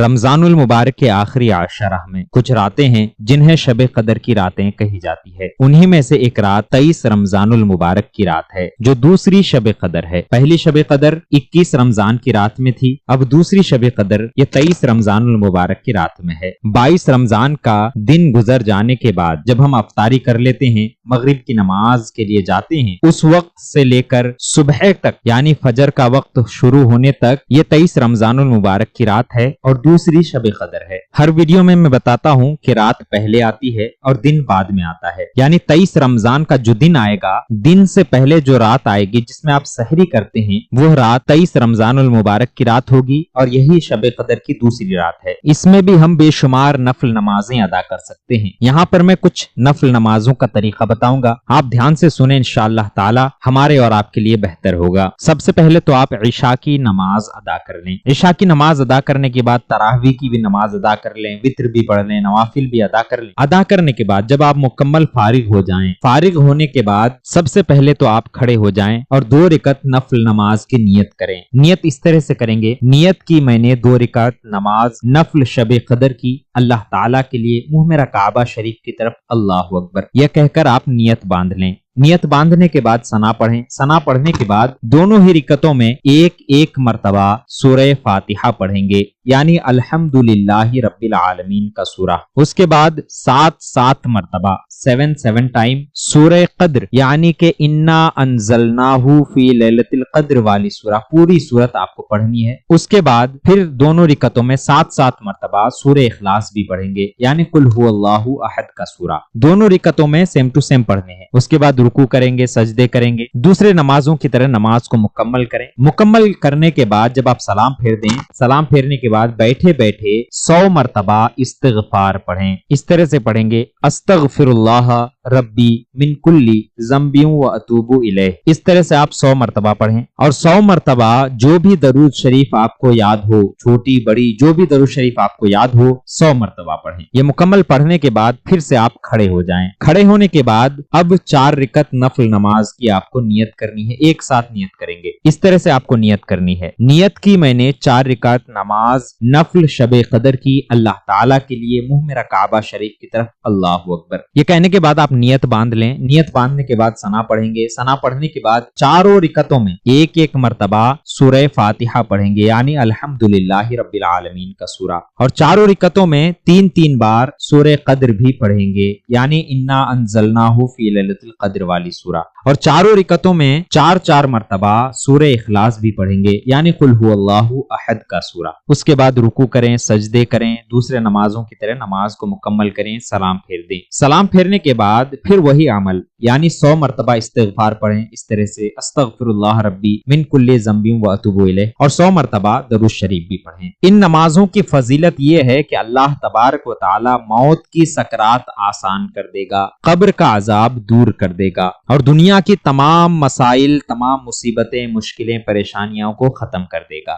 رمضان المبارک کے آخری عشرہ میں کچھ راتیں ہیں جنہیں شب قدر کی راتیں کہی جاتی ہے۔ انہی میں سے ایک رات 23 رمضان المبارک کی رات ہے جو دوسری شب قدر ہے۔ پہلی شب قدر 21 رمضان کی رات میں تھی، اب دوسری شب قدر یہ 23 رمضان المبارک کی رات میں ہے۔ 22 رمضان کا دن گزر جانے کے بعد جب ہم افطاری کر لیتے ہیں، مغرب کی نماز کے لیے جاتے ہیں، اس وقت سے لے کر صبح تک یعنی فجر کا وقت شروع ہونے تک یہ 23 رمضان المبارک کی رات ہے اور دوسری شب قدر ہے۔ ہر ویڈیو میں بتاتا ہوں کہ رات پہلے آتی ہے اور دن بعد میں آتا ہے، یعنی 23 رمضان کا جو دن آئے گا، دن سے پہلے جو رات آئے گی جس میں آپ سحری کرتے ہیں، وہ رات 23 رمضان المبارک کی رات ہوگی اور یہی شب قدر کی دوسری رات ہے۔ اس میں بھی ہم بے شمار نفل نمازیں ادا کر سکتے ہیں۔ یہاں پر میں کچھ نفل نمازوں کا طریقہ بتاؤں گا، آپ دھیان سے سنیں، انشاءاللہ تعالی ہمارے اور آپ کے لیے بہتر ہوگا۔ سب سے پہلے تو آپ عشاء کی نماز ادا کر لیں۔ عشاء کی نماز ادا کرنے کے بعد تراویح کی بھی نماز ادا کر لیں، وتر بھی پڑھ لیں، نوافل بھی ادا کر لیں۔ ادا کرنے کے بعد جب آپ مکمل فارغ ہو جائیں، فارغ ہونے کے بعد سب سے پہلے تو آپ کھڑے ہو جائیں اور 2 رکعت نفل نماز کی نیت کریں۔ نیت اس طرح سے کریں گے، نیت کی میں نے 2 رکعت نماز نفل شب قدر کی اللہ تعالیٰ کے لیے، منہ میرا کعبہ شریف کی طرف اللہ اکبر یہ کہہ کر آپ نیت باندھ لیں۔ نیت باندھنے کے بعد ثنا پڑھیں۔ ثنا پڑھنے کے بعد دونوں ہی رکعتوں میں ایک مرتبہ سورہ فاتحہ پڑھیں گے، یعنی الحمدللہ رب العالمین کا سورہ۔ اس کے بعد 7 مرتبہ 7 ٹائم سورہ قدر یعنی کہ انا انزلناہ فی لیلۃ القدر والی سورہ، پوری سورت آپ کو پڑھنی ہے۔ اس کے بعد پھر دونوں رکعتوں میں 7 مرتبہ سورہ اخلاص بھی پڑھیں گے، یعنی قل هو اللہ احد کا سورہ۔ دونوں رکعتوں میں سیم ٹو سیم پڑھنے ہیں۔ اس کے بعد رکوع کریں گے، سجدے کریں گے، دوسرے نمازوں کی طرح نماز کو مکمل کریں۔ مکمل کرنے کے بعد جب آپ سلام پھیر دیں، سلام پھیرنے کے بعد بیٹھے بیٹھے 100 مرتبہ استغفار پڑھیں۔ اس طرح سے پڑھیں گے استغفر اللہ ربی من کل ذنب و اتوب الیہ۔ اس طرح سے آپ 100 مرتبہ پڑھیں اور 100 مرتبہ جو بھی درود شریف آپ کو یاد ہو، چھوٹی بڑی جو بھی درود شریف آپ کو یاد ہو، 100 مرتبہ پڑھیں۔ یہ مکمل پڑھنے کے بعد پھر سے آپ کھڑے ہو جائیں۔ کھڑے ہونے کے بعد اب 4 رکعت نفل نماز کی آپ کو نیت کرنی ہے، ایک ساتھ نیت کریں گے۔ اس طرح سے آپ کو نیت کرنی ہے۔ نیت کی میں نے 4 رکعت نماز نفل شب قدر کی اللہ تعالیٰ کے لیے، منہ میرا کعبہ شریف کی طرف اللہ اکبر یہ کہنے کے بعد آپ نیت باندھ لیں۔ نیت باندھنے کے بعد ثنا پڑھیں گے۔ ثنا پڑھنے کے بعد چاروں رکعتوں میں ایک مرتبہ سورہ فاتحہ پڑھیں گے، یعنی الحمدللہ رب العالمین کا سورہ، اور چاروں رکعتوں میں 3 بار سورہ قدر بھی پڑھیں گے، یعنی انا انزلناہ فی لیلۃ القدر والی سورہ، اور چاروں رکعتوں میں 4 مرتبہ سورہ اخلاص بھی پڑھیں گے، یعنی قل هو اللہ احد کا سورہ۔ اس کے بعد رکوع کریں، سجدے کریں، دوسرے نمازوں کی طرح نماز کو مکمل کریں، سلام پھیر دیں۔ سلام پھیرنے کے بعد پھر وہی عمل، یعنی 100 مرتبہ استغفار پڑھیں، اس طرح سے استغفر اللہ ربی من کل ذنب و اتوب الیہ، اور 100 مرتبہ درود شریف بھی پڑھیں۔ ان نمازوں کی فضیلت یہ ہے کہ اللہ تبارک و تعالی موت کی سکرات آسان کر دے گا، قبر کا عذاب دور کر دے گا اور دنیا کی تمام مسائل، تمام مصیبتیں، مشکلیں، پریشانیوں کو ختم کر دے گا۔